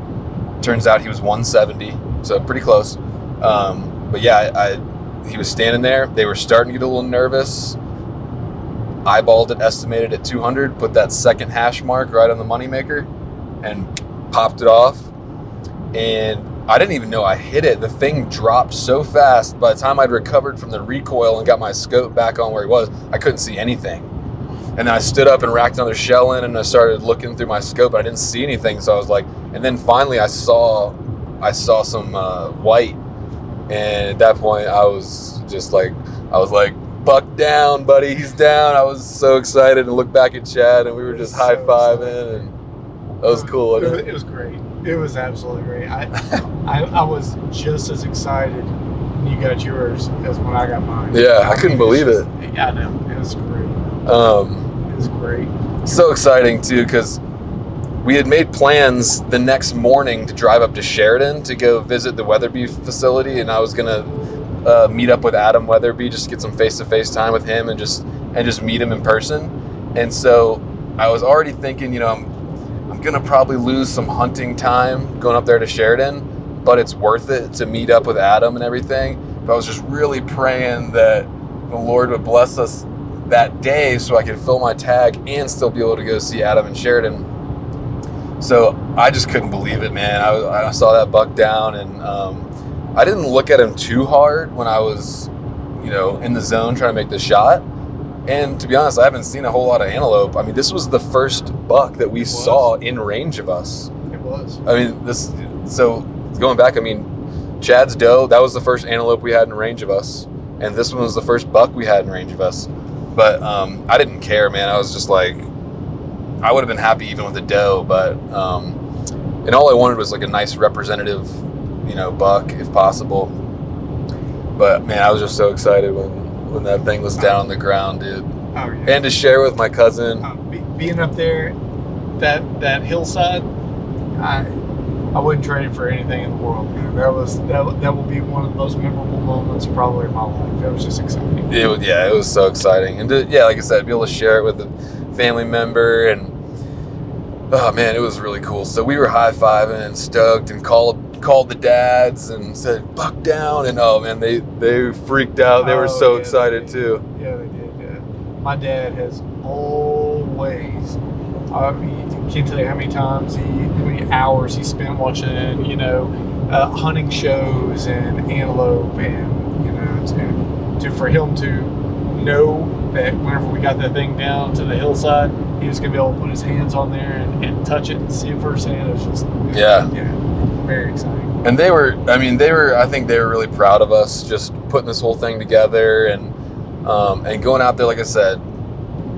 Turns out he was 170, so pretty close. But yeah, he was standing there. They were starting to get a little nervous. Eyeballed it, estimated at 200, put that second hash mark right on the moneymaker, and popped it off. And I didn't even know I hit it. The thing dropped so fast. By the time I'd recovered from the recoil and got my scope back on where he was, I couldn't see anything. And then I stood up and racked another shell in, and I started looking through my scope. I didn't see anything, so I was like, and then finally I saw some white, and at that point I was like, buck down, buddy, he's down. I was so excited and looked back at Chad, and we were just high-fiving, and that was cool.
It was great. It was absolutely great. I was just as excited when you got yours as when I got mine.
Yeah, I couldn't believe it.
Yeah, I know. It was great. It was great.
So exciting too, because we had made plans the next morning to drive up to Sheridan to go visit the Weatherby facility, and I was gonna meet up with Adam Weatherby, just get some face-to-face time with him and just meet him in person. And so I was already thinking, you know, I'm gonna probably lose some hunting time going up there to Sheridan, but it's worth it to meet up with Adam and everything. But I was just really praying that the Lord would bless us that day so I could fill my tag and still be able to go see Adam and Sheridan. So I just couldn't believe it, man. I saw that buck down, and I didn't look at him too hard when I was, you know, in the zone trying to make the shot. And to be honest, I haven't seen a whole lot of antelope. I mean, this was the first buck that we saw in range of us.
It was.
I mean, so going back, I mean, Chad's doe, that was the first antelope we had in range of us. And this one was the first buck we had in range of us. But I didn't care, man. I was just like, I would have been happy even with a doe, but and all I wanted was like a nice representative, you know, buck if possible. But man, I was just so excited when that thing was down on the ground, dude.
Oh, yeah.
And to share with my cousin.
Being up there, that hillside, I wouldn't trade it for anything in the world, man. That will be one of the most memorable moments probably in my life. It was just exciting.
It was so exciting, and like I said, be able to share it with a family member, and oh man, it was really cool. So we were high-fiving and stoked, and called the dads and said buck down, and oh man, they freaked out. They were so excited too.
Yeah, they did. Yeah. My dad has always, I mean, can't tell you how many times how many hours he spent watching, you know, hunting shows and antelope, and you know, for him to know that whenever we got that thing down to the hillside, he was gonna be able to put his hands on there and touch it and see it firsthand. It was just very exciting.
And I think they were really proud of us just putting this whole thing together, and going out there, like I said,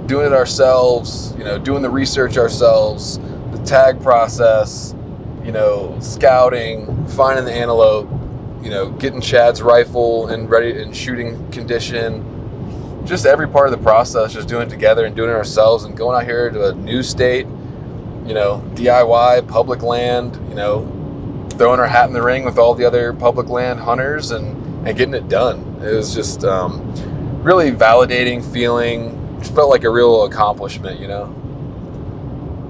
doing it ourselves, you know, doing the research ourselves, the tag process, you know, scouting, finding the antelope, you know, getting Chad's rifle and ready and shooting condition, just every part of the process, just doing it together and doing it ourselves, and going out here to a new state, you know, DIY, public land, you know, throwing our hat in the ring with all the other public land hunters and getting it done. It was just really validating feeling. It felt like a real accomplishment, you know.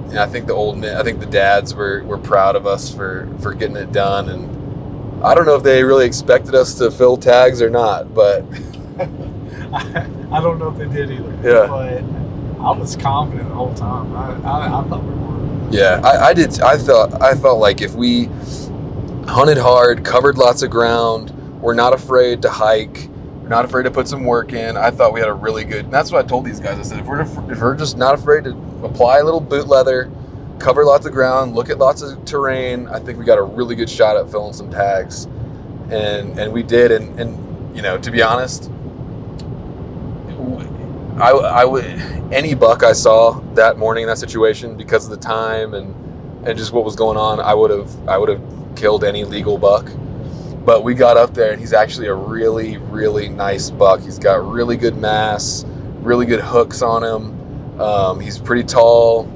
And I think the dads were proud of us for getting it done, and I don't know if they really expected us to fill tags or not, but
I don't know if they did either.
Yeah.
But I was confident the whole time. I thought we were.
Yeah, I did. I felt like if we hunted hard, covered lots of ground, we're not afraid to hike, we're not afraid to put some work in, I thought we had a really good. And that's what I told these guys. I said, if we're just not afraid to apply a little boot leather, cover lots of ground, look at lots of terrain, I think we got a really good shot at filling some tags, and we did. And you know, to be honest, I would, any buck I saw that morning in that situation, because of the time and just what was going on, I would have killed any legal buck. But we got up there, and he's actually a really, really nice buck. He's got really good mass, really good hooks on him. He's pretty tall.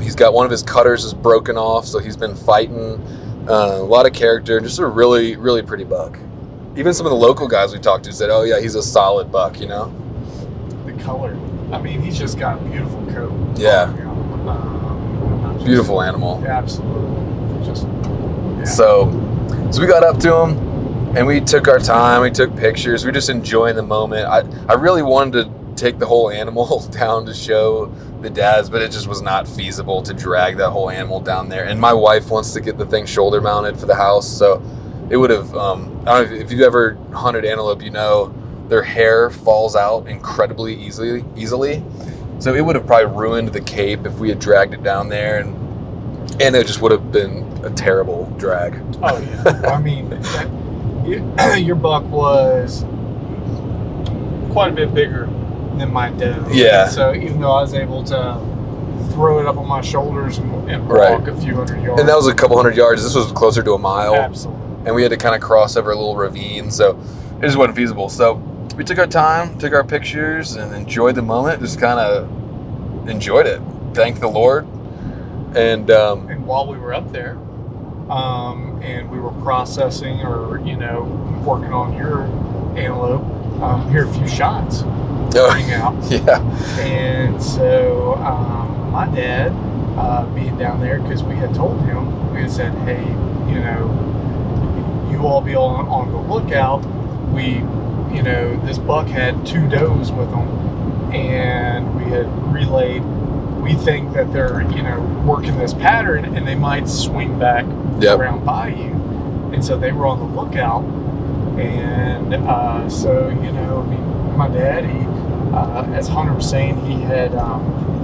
He's got one of his cutters is broken off, so he's been fighting. A lot of character, just a really, really pretty buck. Even some of the local guys we talked to said, oh yeah, he's a solid buck, you know?
Color. I mean, he's just got a beautiful coat.
Yeah. Beautiful animal.
Yeah, absolutely.
So we got up to him, and we took our time. We took pictures. We were just enjoying the moment. I really wanted to take the whole animal down to show the dads, but it just was not feasible to drag that whole animal down there. And my wife wants to get the thing shoulder mounted for the house, so it would have. I don't know if you've ever hunted antelope, you know. Their hair falls out incredibly easily, So it would have probably ruined the Cape if we had dragged it down there, and it just would have been a terrible drag.
Oh yeah. I mean, your buck was quite a bit bigger than my doe.
Yeah.
And so even though I was able to throw it up on my shoulders and
Right.
walk a few hundred yards.
And that was a couple hundred yards. This was closer to a mile.
Absolutely.
And we had to kind of cross over a little ravine, so it just wasn't feasible. So we took our time, took our pictures, and enjoyed the moment. Just kind of enjoyed it. Thanked the Lord. And
while we were up there, and we were processing or, working on your antelope, hear a few shots ring out.
Yeah.
And so my dad, being down there, because we had told him, we had said, hey, you all be on the lookout. This buck had 2 does with him, and we had relayed, we think that they're, working this pattern and they might swing back around by you. And so they were on the lookout. And my dad, as Hunter was saying, he had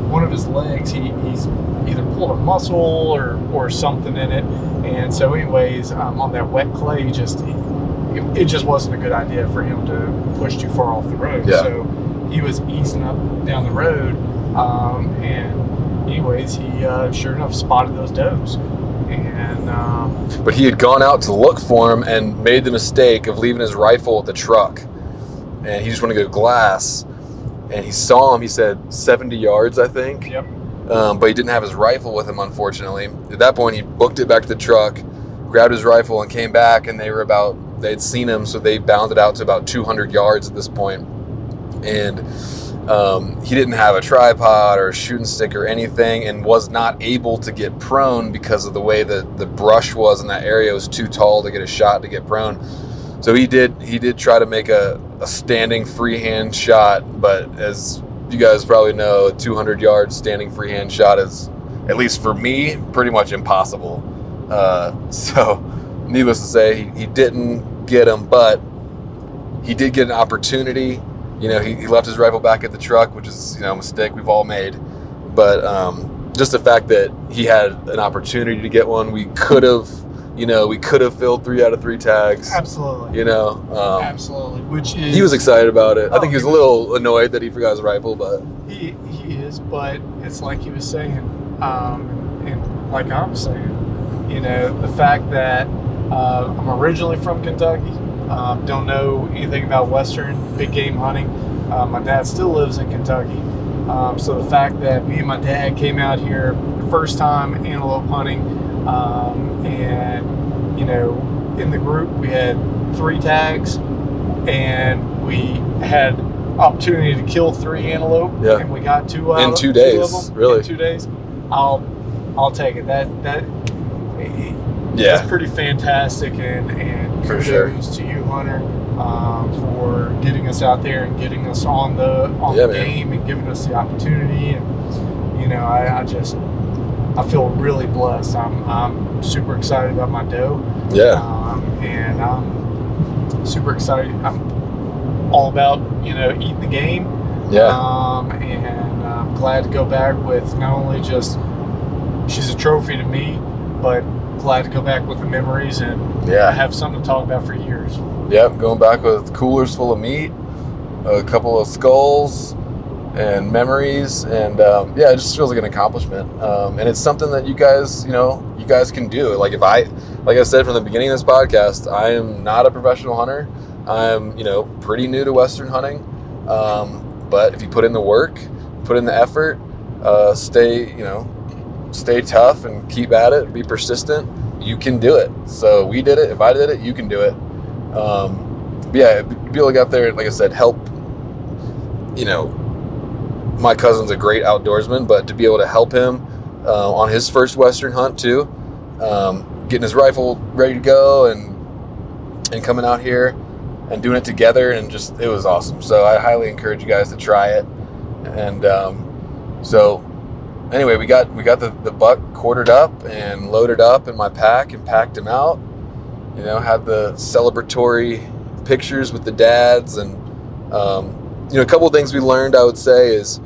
one of his legs, he's either pulled a muscle or something in it. And so anyways, on that wet clay, it just wasn't a good idea for him to push too far off the road.
Yeah.
So he was easing up down the road. And anyways, he sure enough spotted those does. And
but he had gone out to look for him and made the mistake of leaving his rifle at the truck. And he just wanted to go glass. And he saw him, he said 70 yards, I think.
Yep.
But he didn't have his rifle with him, unfortunately. At that point, he booked it back to the truck, grabbed his rifle, and came back. And they'd seen him, so they bounded out to about 200 yards at this point. And he didn't have a tripod or a shooting stick or anything, and was not able to get prone because of the way that the brush was in that area. It was too tall to get a shot to get prone. So he did try to make a standing freehand shot, but as you guys probably know, a 200 yard standing freehand shot is, at least for me, pretty much impossible. So needless to say, he didn't get him, but he did get an opportunity. He left his rifle back at the truck, which is, a mistake we've all made. But just the fact that he had an opportunity to get one, we could have filled 3 out of 3 tags.
Absolutely. Absolutely. Which is,
he was excited about it. I think he was a little annoyed that he forgot his rifle, but
he is. But it's like he was saying, and like I was saying, the fact that I'm originally from Kentucky. Don't know anything about Western big game hunting. My dad still lives in Kentucky. So the fact that me and my dad came out here the first time antelope hunting, and in the group we had 3 tags, and we had opportunity to kill 3 antelope, and we got 2 out
in 2
2
days.
of them,
Really?
in 2 days. I'll take it. That
yeah,
it's pretty fantastic, and
For
kudos
sure.
to you, Hunter, for getting us out there and getting us on the
man.
game and giving us the opportunity. And I feel really blessed. I'm super excited about my doe.
Yeah.
And I'm super excited. I'm all about eating the game.
Yeah.
And I'm glad to go back with not only just she's a trophy to me, but glad to go back with the memories and have something to talk about for years.
Yep, going back with coolers full of meat, a couple of skulls, and memories, and it just feels like an accomplishment. And it's something that you guys can do. Like I said from the beginning of this podcast, I am not a professional hunter. I'm pretty new to Western hunting, but if you put in the work, put in the effort, stay tough and keep at it, be persistent, you can do it. So we did it. If I did it, you can do it. Be able to get out there, like I said, help. My cousin's a great outdoorsman, but to be able to help him on his first Western hunt too, getting his rifle ready to go and coming out here and doing it together, and just, it was awesome. So I highly encourage you guys to try it. And so anyway, we got the buck quartered up and loaded up in my pack and packed him out. Had the celebratory pictures with the dads, and a couple of things we learned, I would say, is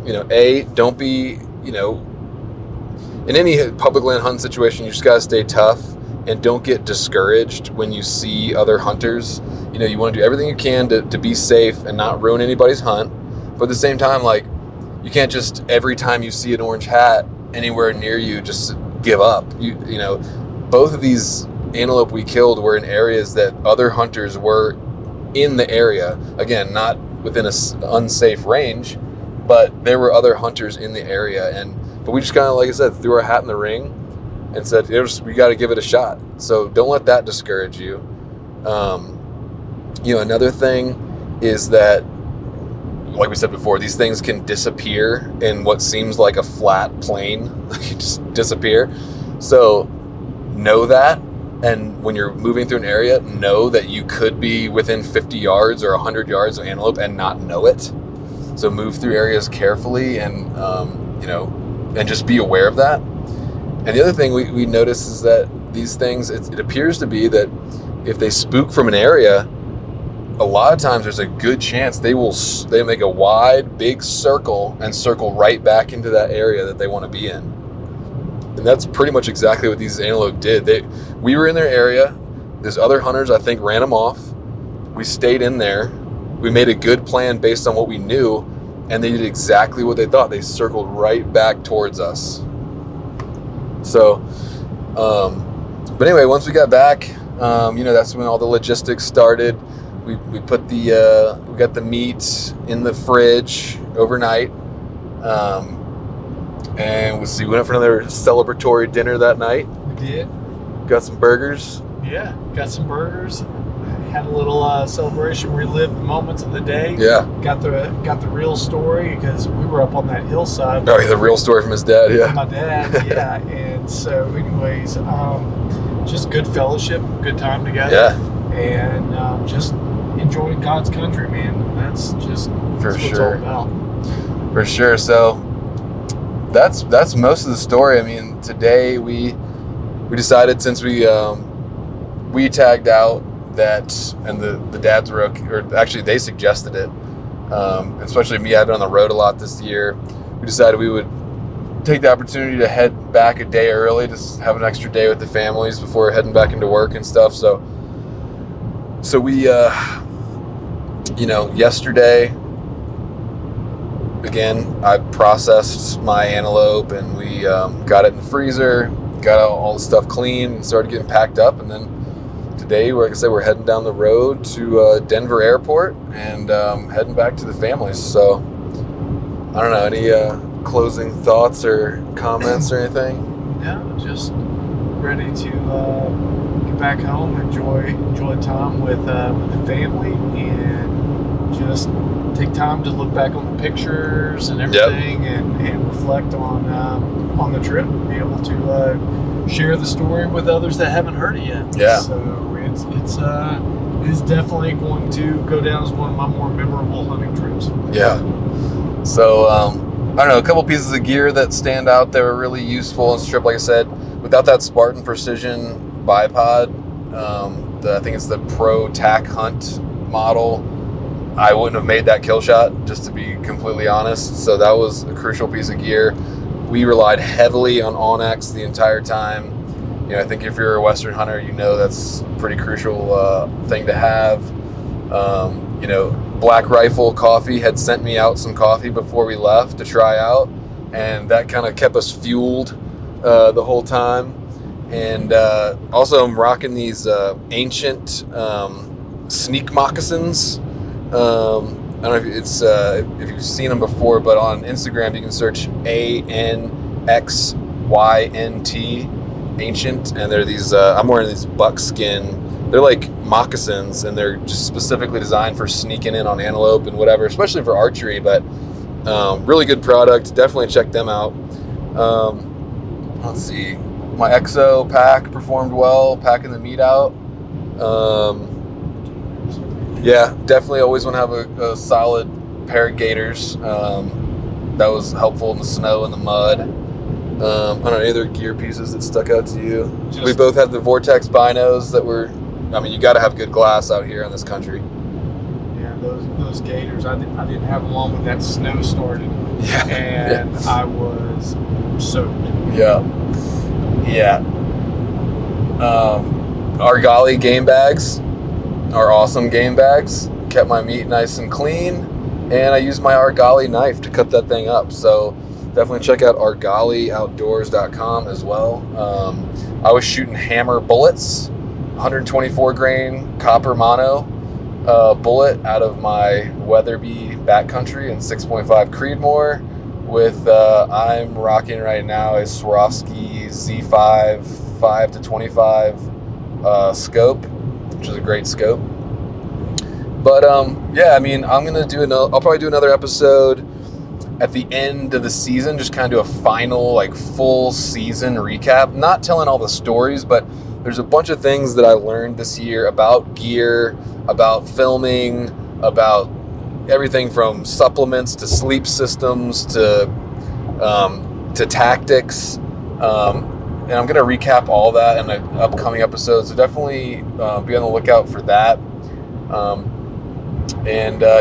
Don't be, in any public land hunting situation, you just got to stay tough and don't get discouraged when you see other hunters. You want to do everything you can to be safe and not ruin anybody's hunt. But at the same time, like, you can't just, every time you see an orange hat anywhere near you, just give up. Both of these antelope we killed were in areas that other hunters were in the area. Again, not within an unsafe range, but there were other hunters in the area. But we just kind of, like I said, threw our hat in the ring and said, we got to give it a shot. So don't let that discourage you. Another thing is that, like we said before, these things can disappear in what seems like a flat plain. Just disappear. So know that. And when you're moving through an area, know that you could be within 50 yards or 100 yards of antelope and not know it. So move through areas carefully and just be aware of that. And the other thing we notice is that these things, it appears to be that if they spook from an area, a lot of times there's a good chance they make a wide, big circle and circle right back into that area that they want to be in. And that's pretty much exactly what these antelope did. We were in their area. There's other hunters, I think, ran them off. We stayed in there. We made a good plan based on what we knew, and they did exactly what they thought. They circled right back towards us. So, but anyway, once we got back, that's when all the logistics started. We put we got the meat in the fridge overnight. And we went for another celebratory dinner that night.
We did.
Got some burgers.
Yeah, got some burgers. Had a little celebration, relived the moments of the day.
Yeah.
Got the real story because we were up on that hillside.
Oh, yeah, the real story from his dad, yeah.
From my dad, yeah. And so anyways, just good fellowship, good time together.
Yeah.
And just enjoying God's country, man. That's what it's all about.
For sure. So that's most of the story. I mean, today we decided, since we tagged out that, and the dads were okay, or actually they suggested it, especially me, I've been on the road a lot this year. We decided we would take the opportunity to head back a day early, just have an extra day with the families before heading back into work and stuff. So we yesterday, again, I processed my antelope, and we got it in the freezer, got all the stuff clean, and started getting packed up. And then today, like I said, we're heading down the road to Denver Airport and heading back to the families. So I don't know, any closing thoughts or comments or anything?
No, just ready to get back home, enjoy time with the family, and just take time to look back on the pictures and everything. Yep. and reflect on the trip, and be able to share the story with others that haven't heard it yet.
Yeah.
So it's definitely going to go down as one of my more memorable hunting trips.
Yeah. So I don't know, a couple pieces of gear that stand out that were really useful in this trip. Like I said, without that Spartan Precision bipod, I think it's the Pro Tac Hunt model, I wouldn't have made that kill shot, just to be completely honest. So that was a crucial piece of gear. We relied heavily on Onyx the entire time. I think if you're a Western hunter, that's a pretty crucial thing to have. Black Rifle Coffee had sent me out some coffee before we left to try out, and that kind of kept us fueled the whole time. And also, I'm rocking these ancient sneak moccasins. I don't know if you've seen them before, but on Instagram you can search ANXYNT, ancient, and they're these. I'm wearing these buckskin. They're like moccasins, and they're just specifically designed for sneaking in on antelope and whatever, especially for archery. But really good product. Definitely check them out. Let's see. My EXO pack performed well, packing the meat out. Yeah, definitely always want to have a solid pair of gaiters. That was helpful in the snow and the mud. I don't know, any other gear pieces that stuck out to you? We both had the Vortex binos that were, you got to have good glass out here in this country.
Yeah, those gators. I didn't have them on when that snow started,
Yeah.
and I was soaked.
Yeah. Argali game bags are awesome game bags. Kept my meat nice and clean, and I used my Argali knife to cut that thing up. So definitely check out argalioutdoors.com as well. I was shooting hammer bullets, 124 grain copper mono bullet out of my Weatherby backcountry in 6.5 Creedmoor with I'm rocking right now a Swarovski Z5 5 to 25 scope, which is a great scope. But yeah, I mean, I'll probably do another episode at the end of the season, just kind of do a final, like, full season recap. Not telling all the stories, but there's a bunch of things that I learned this year about gear, about filming, about everything from supplements to sleep systems to tactics. And I'm going to recap all that in an upcoming episode, so definitely be on the lookout for that.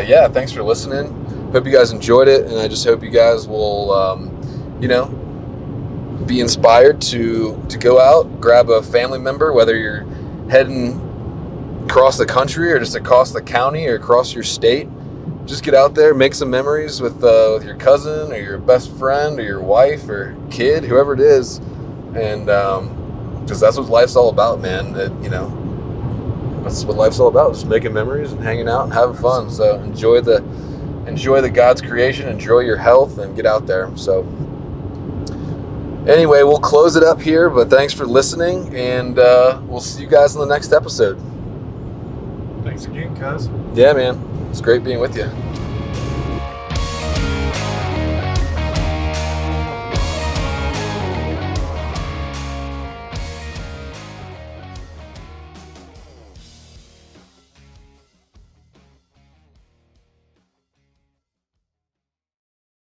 Yeah, thanks for listening. Hope you guys enjoyed it, and I just hope you guys will, be inspired to go out, grab a family member, whether you're heading across the country or just across the county or across your state. Just get out there, make some memories with your cousin or your best friend or your wife or kid, whoever it is, and because that's what life's all about, man. That's what life's all about, just making memories and hanging out and having fun. So enjoy the God's creation, enjoy your health, and get out there. So anyway, we'll close it up here, but thanks for listening, and we'll see you guys in the next episode.
Thanks again, cuz.
Yeah, man. It's great being with you.